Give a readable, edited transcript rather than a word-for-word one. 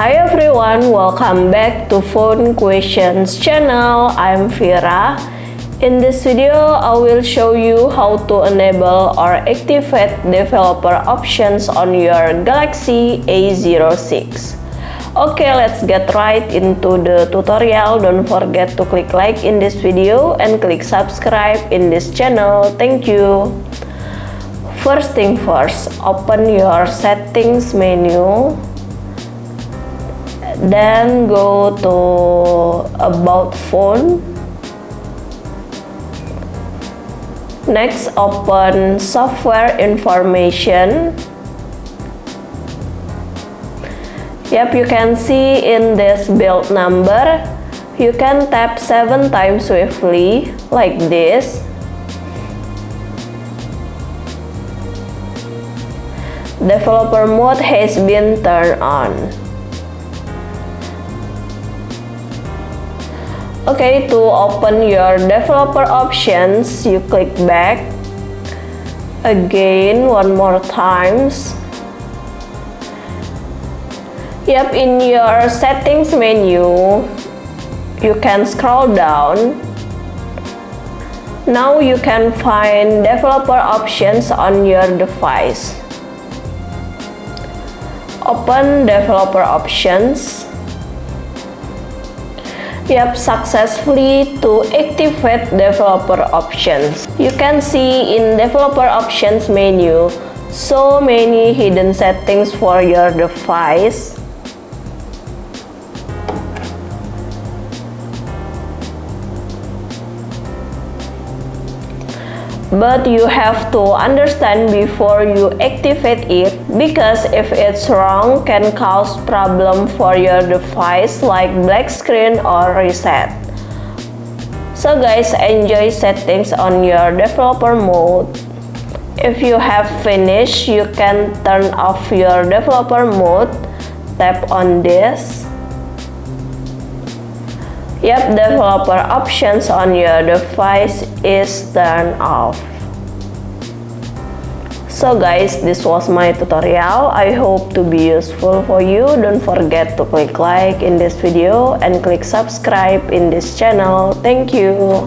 Hi everyone, welcome back to Phone Questions channel. I'm Vira. In this video, I will show you how to enable or activate developer options on your Galaxy A06. Okay, let's get right into the tutorial. Don't forget to click like in this video and click subscribe in this channel. Thank you. First thing first, open your settings menu. Then go to About Phone. Next, open Software Information. Yep, you can see in this build number, you can tap 7 times swiftly like this. Developer mode has been turned on. Okay, to open your developer options, you click back again one more times. Yep, in your settings menu, you can scroll down. Now you can find developer options on your device. Open developer options. Yep, successfully to activate developer options. You can see in developer options menu so many hidden settings for your device. But you have to understand before you activate it, because if it's wrong can cause problem for your device like black screen or reset. So guys, enjoy settings on your developer mode. If you have finished, you can turn off your developer mode. Tap on this. Yep, developer options on your device is turned off. So guys, this was my tutorial. I hope to be useful for you. Don't forget to click like in this video and click subscribe in this channel. Thank you.